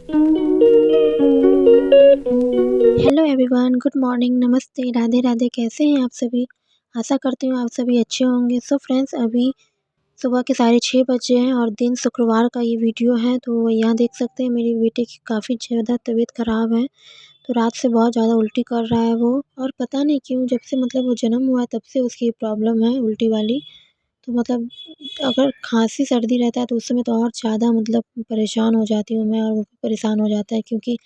Hello everyone, good morning, नमस्ते, राधे राधे। कैसे हैं आप सभी? आशा करती हूँ आप सभी अच्छे होंगे। सो फ्रेंड्स, अभी सुबह के 6:30 बजे हैं और दिन शुक्रवार का ये वीडियो है। तो यहाँ देख सकते हैं मेरी बेटी की काफ़ी ज़्यादा तबीयत ख़राब है। तो रात से बहुत ज़्यादा उल्टी कर रहा है वो, और पता नहीं क्यों जब से मतलब वो जन्म हुआ है तब से उसकी ये प्रॉब्लम है उल्टी वाली। तो मतलब अगर खाँसी सर्दी रहता है तो उस समय तो और ज़्यादा मतलब परेशान हो जाती हूँ मैं, और वो परेशान हो जाता है, क्योंकि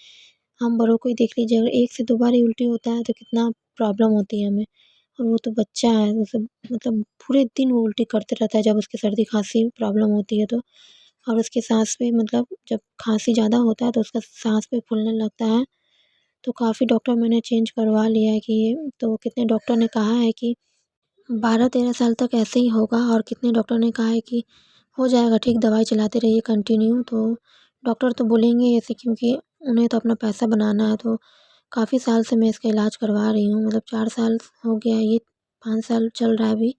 हम बड़ों को ही देख लीजिए, अगर 1 से 2 बार ही उल्टी होता है तो कितना प्रॉब्लम होती है हमें। और वो तो बच्चा है, उसे मतलब पूरे दिन वो उल्टी करते रहता है जब उसकी सर्दी खाँसी प्रॉब्लम होती है तो। और उसके साँस पे मतलब जब खाँसी ज़्यादा होता है तो उसका साँस भी फूलने लगता है। तो काफ़ी डॉक्टर मैंने चेंज करवा लिया है कि तो कितने डॉक्टर ने कहा है कि 12-13 साल तक ऐसे ही होगा, और कितने डॉक्टर ने कहा है कि हो जाएगा ठीक, दवाई चलाते रहिए कंटिन्यू। तो डॉक्टर तो बोलेंगे ऐसे, क्योंकि उन्हें तो अपना पैसा बनाना है। तो काफ़ी साल से मैं इसका इलाज करवा रही हूँ, मतलब 4 साल हो गया है, ये 5 साल चल रहा है अभी।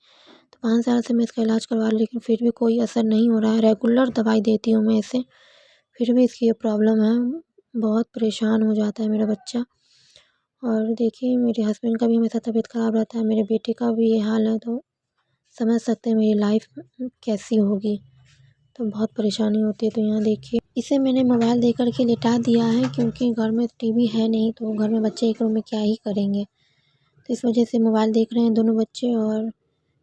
तो 5 साल से मैं इसका इलाज करवा रही हूँ, लेकिन फिर भी कोई असर नहीं हो रहा है। रेगुलर दवाई देती हूँ मैं इसे, फिर भी इसकी ये प्रॉब्लम है। बहुत परेशान हो जाता है मेरा बच्चा। और देखिए मेरे हस्बैंड का भी हमेशा तबीयत ख़राब रहता है, मेरे बेटे का भी ये हाल है, तो समझ सकते हैं मेरी लाइफ कैसी होगी। तो बहुत परेशानी होती है। तो यहाँ देखिए, इसे मैंने मोबाइल दे कर के लिटा दिया है, क्योंकि घर में टीवी है नहीं, तो घर में बच्चे एक रूम में क्या ही करेंगे। तो इस वजह से मोबाइल देख रहे हैं दोनों बच्चे, और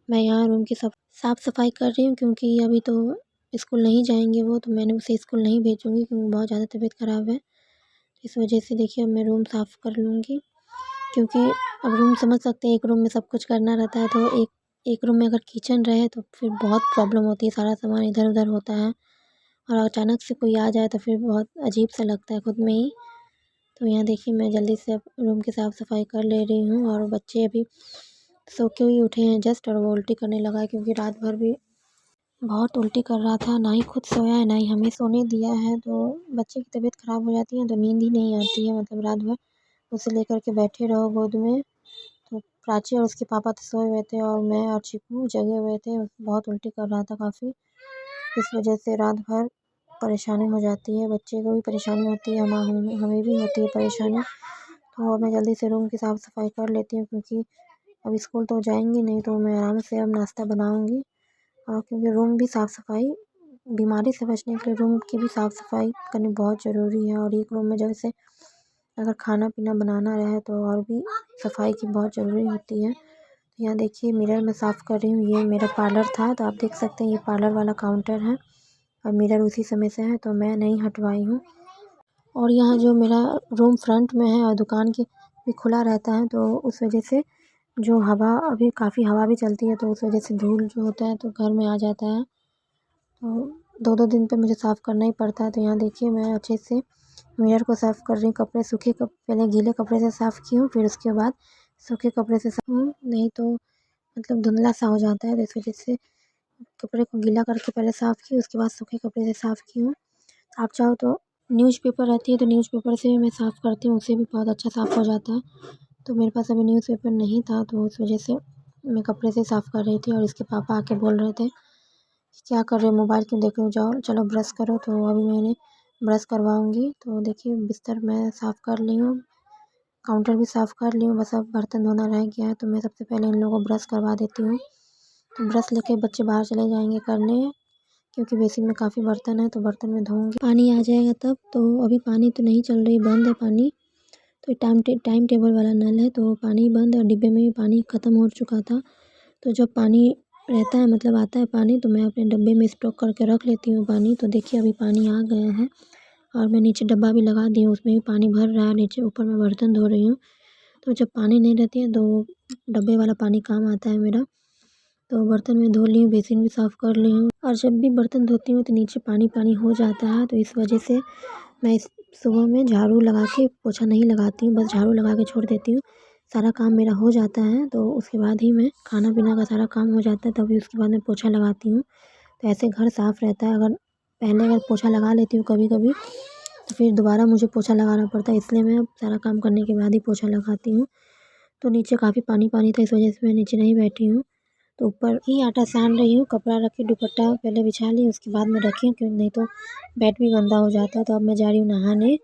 मैं यहाँ रूम की साफ़ सफाई कर रही हूँ, क्योंकि अभी तो स्कूल नहीं जाएंगे वो, तो मैंने उसे स्कूल नहीं भेजूँगी क्योंकि बहुत ज़्यादा तबीयत ख़राब है। इस वजह से देखिए अब मैं रूम साफ़ कर लूँगी, क्योंकि अब रूम समझ सकते हैं, एक रूम में सब कुछ करना रहता है, तो एक एक रूम में अगर किचन रहे तो फिर बहुत प्रॉब्लम होती है, सारा सामान इधर-उधर होता है, और अचानक से कोई आ जाए तो फिर बहुत अजीब-सा लगता है खुद में ही। तो यहाँ देखिए मैं जल्दी से अब रूम की साफ़-सफ़ाई कर ले रही हूँ, और बच्चे अभी सो के ही उठे हैं जस्ट, और वो उल्टी करने लगा है, क्योंकि रात भर भी बहुत उल्टी कर रहा था, ना ही खुद सोया है, ना ही हमें सोने दिया है। तो बच्चे की तबीयत ख़राब हो जाती है तो नींद ही नहीं आती है, मतलब रात भर उसे लेकर के बैठे रहो गोद में। तो प्राची और उसके पापा तो सोए हुए थे, और मैं और चिकू जगे हुए थे। बहुत उल्टी कर रहा था काफ़ी, इस वजह से रात भर परेशानी हो जाती है, बच्चे को भी परेशानी होती है, हमें भी होती है परेशानी। तो मैं जल्दी से रूम की साफ़ सफाई कर लेती हूँ, क्योंकि अब स्कूल तो जाएंगे नहीं, तो मैं आराम से अब नाश्ता बनाऊँगी। और क्योंकि रूम भी साफ़ सफाई, बीमारी से बचने के लिए रूम की भी साफ़ सफाई करनी बहुत ज़रूरी है। और एक रूम में जैसे अगर खाना पीना बनाना रहे तो और भी सफाई की बहुत ज़रूरी होती है। यहाँ देखिए मिरर मैं साफ़ कर रही हूँ, ये मेरा पार्लर था, तो आप देख सकते हैं ये पार्लर वाला काउंटर है, और मिरर उसी समय से है, तो मैं नहीं हटवाई हूँ। और यहाँ जो मेरा रूम फ्रंट में है और दुकान की भी खुला रहता है, तो उस वजह से जो हवा, अभी काफ़ी हवा भी चलती है, तो उस वजह से धूल जो होता है तो घर में आ जाता है। तो 2-2 दिन पे मुझे साफ़ करना ही पड़ता है। तो यहाँ देखिए मैं अच्छे से मिरर को साफ़ कर रही हूँ, कपड़े सूखे पहले गीले कपड़े से साफ़ की हूँ, फिर उसके बाद सूखे कपड़े से नहीं तो मतलब धुंधला सा हो जाता है, तो इस वजह से कपड़े को गीला करके पहले साफ़ की, उसके बाद सूखे कपड़े से साफ़ की हूँ। आप चाहो तो न्यूज़पेपर रहती है तो न्यूज़पेपर से भी मैं साफ़ करती हूँ, उससे भी बहुत अच्छा साफ़ हो जाता है। तो मेरे पास अभी न्यूज़पेपर नहीं था, तो उस वजह से मैं कपड़े से साफ़ कर रही थी, और इसके पापा आके बोल रहे थे कि क्या कर रहे हो, मोबाइल क्यों देख रहे हो, जाओ चलो ब्रश करो। तो अभी मैंने ब्रश करवाऊँगी। तो देखिए बिस्तर मैं साफ़ कर ली हूँ, काउंटर भी साफ़ कर ली हूँ, बस अब बर्तन धोना रह गया है। तो मैं सबसे पहले इन लोगों को ब्रश करवा देती हूँ। तो ब्रश लेके बच्चे बाहर चले जाएंगे करने, क्योंकि बेसिन में काफ़ी बर्तन है, तो बर्तन में धोऊँगी, पानी आ जाएगा तब। तो अभी पानी तो नहीं चल रही, बंद है पानी। तो टाइम टेबल वाला नल है, तो पानी बंद है, और डिब्बे में भी पानी ख़त्म हो चुका था। तो जब पानी रहता है, मतलब आता है पानी, तो मैं अपने डब्बे में स्टॉक करके रख लेती हूँ पानी। तो देखिए अभी पानी आ गया है, और मैं नीचे डब्बा भी लगा दी हूँ, उसमें भी पानी भर रहा है नीचे, ऊपर मैं बर्तन धो रही हूँ। तो जब पानी नहीं रहती है तो डब्बे वाला पानी काम आता है मेरा। तो बर्तन मैं धो ली हूँ, बेसिन भी साफ़ कर ली हूँ, और जब भी बर्तन धोती हूँ तो नीचे पानी पानी हो जाता है। तो इस वजह से मैं इस सुबह में झाड़ू लगा के पोछा नहीं लगाती हूँ, बस झाड़ू लगा के छोड़ देती हूँ। सारा काम मेरा हो जाता है, तो उसके बाद ही मैं खाना पीना का सारा काम हो जाता है, तभी उसके बाद मैं पोछा लगाती हूँ। तो ऐसे घर साफ़ रहता है। अगर पोछा लगा लेती हूँ कभी-कभी, तो फिर दोबारा मुझे पोछा लगाना पड़ता है, इसलिए मैं अब सारा काम करने के बाद ही पोछा लगाती हूँ। तो नीचे काफ़ी पानी-पानी था, इस वजह से मैं नीचे नहीं बैठी हूँ। तो ऊपर ही आटा सान रही हूँ। कपड़ा रख के दुपट्टा पहले बिछा ली, उसके बाद में रखी हूँ, क्योंकि नहीं तो बेड भी गंदा हो जाता है। तो अब मैं जा रही हूँ नहाने।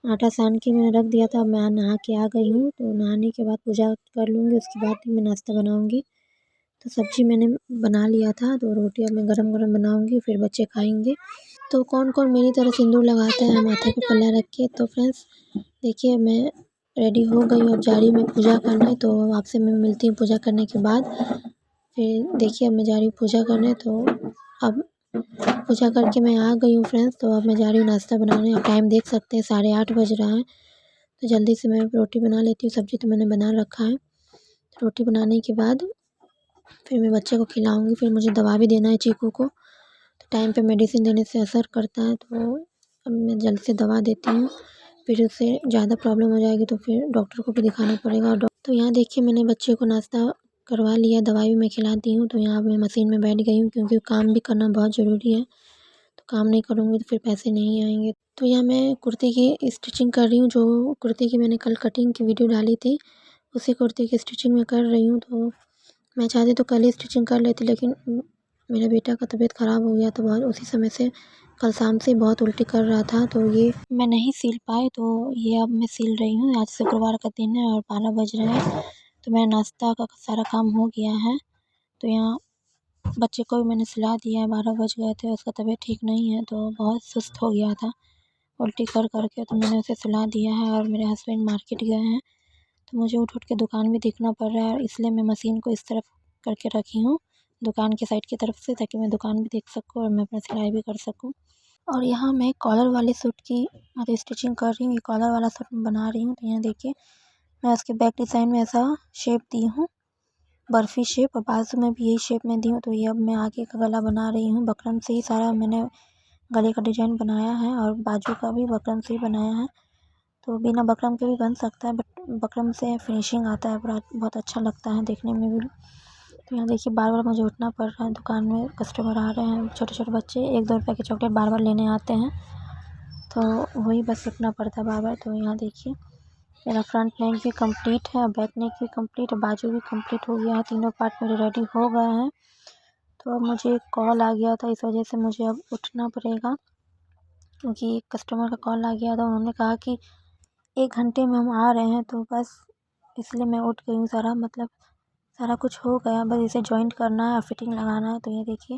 आटा सान के मैंने रख दिया था, अब मैं नहा के आ गई हूँ। तो नहाने के बाद पूजा कर लूँगी, उसके बाद ही मैं नाश्ता बनाऊँगी। तो सब्जी मैंने बना लिया था, तो रोटी अब मैं गरम बनाऊँगी, फिर बच्चे खाएँगे। तो कौन कौन मेरी तरह सिंदूर लगाता है माथे पे पल्ला रख के। तो फ्रेंड्स देखिए, मैं रेडी हो गई हूँ, अब जा रही हूँ मैं पूजा करने। तो आपसे मैं मिलती हूँ पूजा करने के बाद। फिर देखिए, अब मैं जा रही हूँ पूजा करने। तो अब पूजा करके मैं आ गई हूँ फ्रेंड्स। तो अब मैं जा रही हूँ नाश्ता बनाने। अब टाइम देख सकते हैं 8:30 बज रहा है। तो जल्दी से मैं रोटी बना लेती हूँ। सब्ज़ी तो मैंने बना रखा है। रोटी बनाने के बाद फिर मैं बच्चे को खिलाऊँगी। फिर मुझे दवा भी देना है चीकू को। तो टाइम पे मेडिसिन देने से असर करता है, तो अब मैं जल्द से दवा देती हूँ। फिर उससे ज़्यादा प्रॉब्लम हो जाएगी तो फिर डॉक्टर को भी दिखाना पड़ेगा। और तो यहाँ देखिए, मैंने बच्चे को नाश्ता करवा लिया, दवाई भी मैं खिला दी हूँ। तो यहाँ मैं मशीन में बैठ गई हूँ, क्योंकि काम भी करना बहुत ज़रूरी है। तो काम नहीं करूँगी तो फिर पैसे नहीं आएंगे। तो यहाँ मैं कुर्ती की स्टिचिंग कर रही हूँ। जो कुर्ती की मैंने कल कटिंग की वीडियो डाली थी, उसी कुर्ती की स्टिचिंग मैं कर रही हूँ। तो मैं चाहती तो कल ही स्टिचिंग कर लेती, लेकिन मेरे बेटा का तबीयत ख़राब हो गया था बहुत। उसी समय से कल शाम से बहुत उल्टी कर रहा था, तो ये मैं नहीं सिल पाई। तो ये अब मैं सिल रही हूँ। आज शुक्रवार का दिन है और 12 बज रहे हैं। तो मेरा नाश्ता का सारा काम हो गया है। तो यहाँ बच्चे को भी मैंने सुला दिया है, 12 बज गए थे। उसका तबीयत ठीक नहीं है, तो बहुत सुस्त हो गया था उल्टी कर के। तो मैंने उसे सुला दिया है। और मेरे हस्बैंड मार्केट गए हैं, तो मुझे उठ के दुकान भी देखना पड़ रहा है। इसलिए मैं मशीन को इस तरफ करके रखी हूँ, दुकान की साइड की तरफ से, ताकि मैं दुकान भी देख सकूँ और मैं अपना सिलाई भी कर सकूँ। और यहाँ मैं कॉलर वाले सूट की मतलब स्टिचिंग कर रही हूँ। ये कॉलर वाला सूट मैं बना रही हूँ। तो यहाँ देखिए, मैं उसके बैक डिज़ाइन में ऐसा शेप दी हूँ, बर्फ़ी शेप, और बाजू में भी यही शेप में दी हूँ। तो ये अब मैं आगे का गला बना रही हूँ। बकरम से ही सारा मैंने गले का डिज़ाइन बनाया है, और बाजू का भी बकरम से ही बनाया है। तो बिना बकरम के भी बन सकता है, बट बकरम से फिनिशिंग आता है, बहुत अच्छा लगता है देखने में भी। तो यहाँ देखिए, बार बार मुझे उठना पड़ रहा है। दुकान में कस्टमर आ रहे हैं, छोटे छोटे बच्चे 1-2 रुपये के चॉकलेट बार बार लेने आते हैं। तो वही बस उठना पड़ता है बार बार। तो यहाँ देखिए, मेरा फ्रंट नेक भी कंप्लीट है, बैक नेक भी कंप्लीट है, बाजू भी कंप्लीट हो गया है। तीनों पार्ट मेरे रेडी हो गए हैं। तो अब मुझे एक कॉल आ गया था, इस वजह से मुझे अब उठना पड़ेगा, क्योंकि एक कस्टमर का कॉल आ गया था। उन्होंने कहा कि 1 घंटे में हम आ रहे हैं। तो बस इसलिए मैं उठ गई हूँ। सारा कुछ हो गया, बस इसे जॉइंट करना है और फिटिंग लगाना है। तो ये देखिए,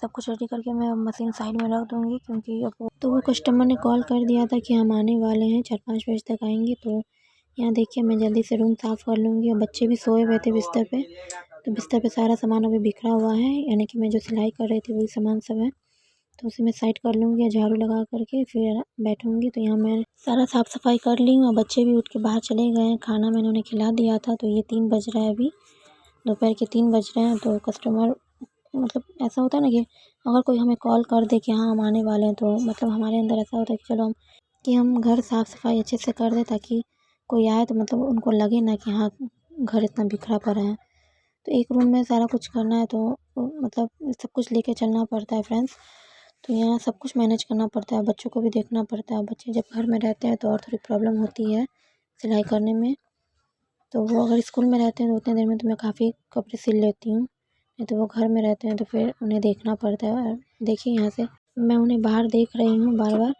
सब कुछ रेडी करके मैं मशीन साइड में रख दूँगी, क्योंकि अब वो कस्टमर ने कॉल कर दिया था कि हम आने वाले हैं, 4-5 बजे तक आएंगे। तो यहाँ देखिए, मैं जल्दी से रूम साफ़ कर लूँगी। और बच्चे भी सोए हुए थे बिस्तर पे। तो बिस्तर पे सारा सामान अभी बिखरा हुआ है, यानी कि मैं जो सिलाई कर रही थी वही सामान सब है। तो उसे मैं साइड कर लूँगी, झाड़ू लगा करके फिर बैठूँगी। तो यहाँ मैं सारा साफ़ सफाई कर ली हूँ। और बच्चे भी उठ के बाहर चले गए हैं, खाना मैंने उन्हें खिला दिया था। तो ये 3 बज रहा है, अभी दोपहर के 3 बज रहे हैं। तो कस्टमर मतलब ऐसा होता है ना कि अगर कोई हमें कॉल कर दे कि हाँ हम आने वाले हैं, तो मतलब हमारे अंदर ऐसा होता है कि चलो हम घर साफ़ सफाई अच्छे से कर दें, ताकि कोई आए तो मतलब उनको लगे ना कि हाँ घर इतना बिखरा पड़ा है। तो एक रूम में सारा कुछ करना है, तो मतलब सब कुछ लेके चलना पड़ता है फ्रेंड्स। तो यहाँ सब कुछ मैनेज करना पड़ता है, बच्चों को भी देखना पड़ता है। बच्चे जब घर में रहते हैं तो और थोड़ी प्रॉब्लम होती है सिलाई करने में। तो वो अगर स्कूल में रहते हैं तो उतने देर में तो मैं काफ़ी कपड़े सिल लेती हूँ, नहीं तो वो घर में रहते हैं तो फिर उन्हें देखना पड़ता है। और देखिए, यहाँ से मैं उन्हें बाहर देख रही हूँ बार बार,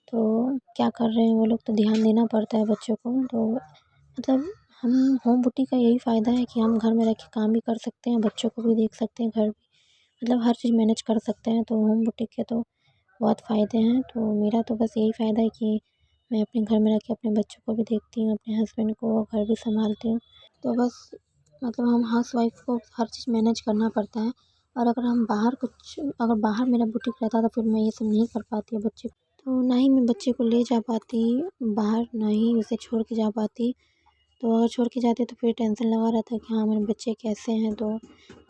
तो क्या कर रहे हैं वो लोग, तो ध्यान देना पड़ता है बच्चों को। तो मतलब हम होम बुटीक का यही फ़ायदा है कि हम घर में रह के काम भी कर सकते हैं, बच्चों को भी देख सकते हैं, घर मतलब हर चीज़ मैनेज कर सकते हैं। तो होम बुटीक के तो बहुत फ़ायदे हैं। तो मेरा तो बस यही फ़ायदा है कि मैं अपने घर में रह के अपने बच्चों को भी देखती हूँ, अपने हस्बैंड को घर भी संभालती हूँ। तो बस मतलब हम हाउसवाइफ़ को हर चीज़ मैनेज करना पड़ता है। और अगर बाहर मेरा बुटीक रहता तो फिर मैं ये सब नहीं कर पाती बच्चे, तो ना ही मैं बच्चे को ले जा पाती बाहर, ना ही उसे छोड़ के जा पाती। तो अगर छोड़ के जाते तो फिर टेंशन लगा रहता है कि हाँ मेरे बच्चे कैसे हैं। तो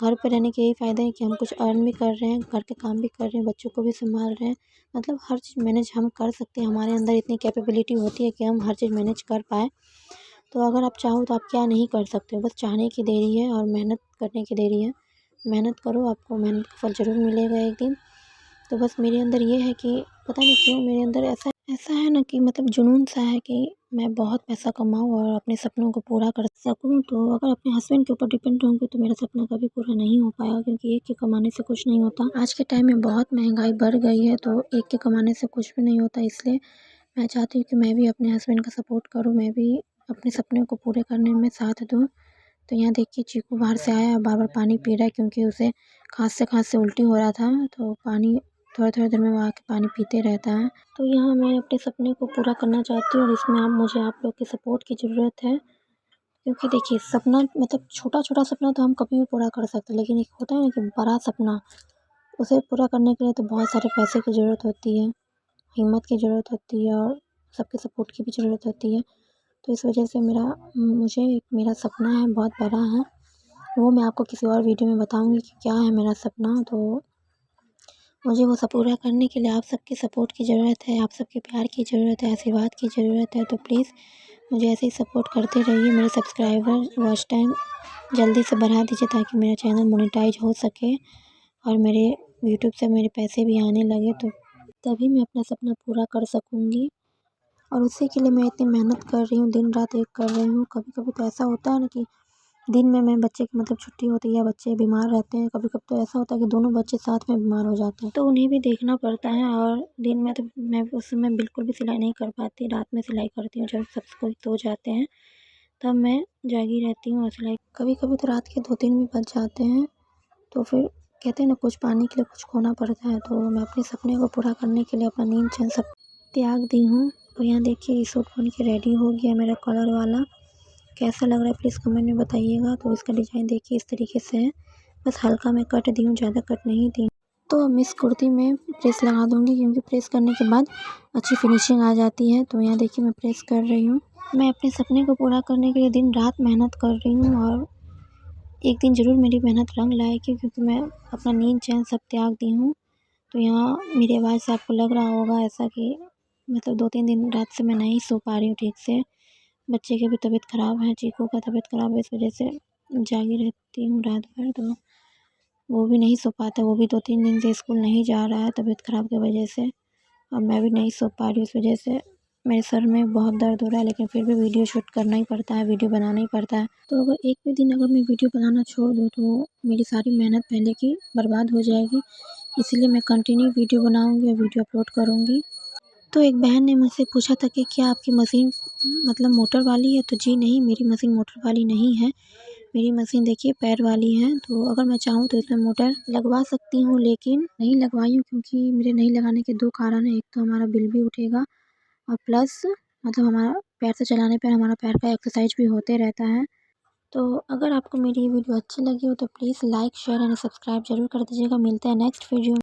घर पे रहने के यही फ़ायदा है कि हम कुछ अर्न भी कर रहे हैं, घर के काम भी कर रहे हैं, बच्चों को भी संभाल रहे हैं। मतलब हर चीज़ मैनेज हम कर सकते हैं, हमारे अंदर इतनी कैपेबिलिटी होती है कि हम हर चीज़ मैनेज कर पाएँ। तो अगर आप चाहो तो आप क्या नहीं कर सकते हो, बस चाहने की देरी है और मेहनत करने की देरी है। मेहनत करो, आपको मेहनत का फल ज़रूर मिलेगा एक दिन। तो बस मेरे अंदर ये है कि पता नहीं क्यों मेरे अंदर ऐसा ऐसा है ना कि मतलब जुनून सा है कि मैं बहुत पैसा कमाऊँ और अपने सपनों को पूरा कर सकूँ। तो अगर अपने हस्बैंड के ऊपर डिपेंड रहूँगी तो मेरा सपना कभी पूरा नहीं हो पाएगा, क्योंकि एक के कमाने से कुछ नहीं होता। आज के टाइम में बहुत महंगाई बढ़ गई है, तो एक के कमाने से कुछ भी नहीं होता। इसलिए मैं चाहती हूँ कि मैं भी अपने हस्बैंड का सपोर्ट करूँ, मैं भी अपने सपने को पूरे करने में साथ दूँ। तो यहाँ देखिए चीकू बाहर से आया, बार-बार पानी पी रहा है, क्योंकि उसे खाँसते-खाँसते उल्टी हो रहा था। तो पानी थोड़ा-थोड़ा देर में वो आके पानी पीते रहता है। तो यहाँ मैं अपने सपने को पूरा करना चाहती हूँ और इसमें मुझे आप लोग के सपोर्ट की ज़रूरत है। क्योंकि देखिए सपना मतलब छोटा-छोटा सपना तो हम कभी भी पूरा कर सकते हैं, लेकिन एक होता है ना कि बड़ा सपना, उसे पूरा करने के लिए तो बहुत सारे पैसे की ज़रूरत होती है, हिम्मत की ज़रूरत होती है और सबके सपोर्ट की भी ज़रूरत होती है। तो इस वजह से मुझे एक मेरा सपना है, बहुत बड़ा है। वो मैं आपको किसी और वीडियो में बताऊँगी कि क्या है मेरा सपना। तो मुझे वो सब पूरा करने के लिए आप सबके सपोर्ट की ज़रूरत है, आप सबके प्यार की ज़रूरत है, आशीर्वाद की ज़रूरत है। तो प्लीज़ मुझे ऐसे ही सपोर्ट करते रहिए। मेरे सब्सक्राइबर वॉच टाइम जल्दी से बढ़ा दीजिए, ताकि मेरा चैनल मोनेटाइज हो सके और मेरे यूट्यूब से मेरे पैसे भी आने लगे, तो तभी मैं अपना सपना पूरा कर सकूँगी। और उसी के लिए मैं इतनी मेहनत कर रही हूँ, दिन रात एक कर रही हूँ। कभी-कभी तो ऐसा होता है ना कि दिन में मैं बच्चे की मतलब छुट्टी होती है या बच्चे बीमार रहते हैं, कभी-कभी तो ऐसा होता है कि दोनों बच्चे साथ में बीमार हो जाते हैं, तो उन्हें भी देखना पड़ता है। और दिन में तो मैं उस समय बिल्कुल भी सिलाई नहीं कर पाती, रात में सिलाई करती हूँ जब सब कोई सो जाते हैं, तब मैं जागी रहती हूँ और सिलाई कभी-कभी तो रात के 2-3 भी बज जाते हैं। तो फिर कहते हैं ना, कुछ पाने के लिए कुछ खोना पड़ता है। तो मैं अपने सपने को पूरा करने के लिए अपना नींद चैन सब त्याग दी हूँ। तो यहाँ देखिए ये सूट बन के रेडी हो गया मेरा कलर वाला। कैसा लग रहा है प्लीज़ कमेंट में बताइएगा। तो इसका डिज़ाइन देखिए इस तरीके से है, बस हल्का मैं कट दी हूँ, ज़्यादा कट नहीं दी। तो अब मैं इस कुर्ती में प्रेस लगा दूँगी, क्योंकि प्रेस करने के बाद अच्छी फिनिशिंग आ जाती है। तो यहाँ देखिए मैं प्रेस कर रही हूँ। मैं अपने सपने को पूरा करने के लिए दिन रात मेहनत कर रही हूँ और एक दिन ज़रूर मेरी मेहनत रंग लाएगी, क्योंकि मैं अपना नींद चैन सब त्याग दी हूँ। तो यहाँ मेरी आवाज़ से आपको लग रहा होगा ऐसा कि मतलब 2-3 दिन रात से मैं नहीं सो पा रही हूँ ठीक से। बच्चे की भी तबीयत ख़राब है, चीकू का तबीयत ख़राब है, इस वजह से जागी रहती हूँ रात भर। तो वो भी नहीं सो पाता, वो भी 2-3 दिन से स्कूल नहीं जा रहा है तबीयत ख़राब की वजह से, और मैं भी नहीं सो पा रही हूँ। इस वजह से मेरे सर में बहुत दर्द हो रहा है, लेकिन फिर भी वीडियो शूट करना ही पड़ता है, वीडियो बनाना ही पड़ता है। तो अगर एक भी दिन अगर मैं वीडियो बनाना छोड़ दूँ तो मेरी सारी मेहनत पहले की बर्बाद हो जाएगी। इसीलिए मैं कंटिन्यू वीडियो बनाऊँगी और वीडियो अपलोड करूँगी। तो एक बहन ने मुझसे पूछा था कि क्या आपकी मशीन मतलब मोटर वाली है? तो जी नहीं, मेरी मशीन मोटर वाली नहीं है। मेरी मशीन देखिए पैर वाली है। तो अगर मैं चाहूँ तो इसमें मोटर लगवा सकती हूँ, लेकिन नहीं लगवाई हूँ, क्योंकि मेरे नहीं लगाने के 2 कारण हैं। एक तो हमारा बिल भी उठेगा और प्लस मतलब हमारा पैर से चलाने पे हमारा पैर का एक्सरसाइज भी होते रहता है। तो अगर आपको मेरी ये वीडियो अच्छी लगी हो तो please like, share and subscribe ज़रूर कर दीजिएगा। मिलते हैं नेक्स्ट वीडियो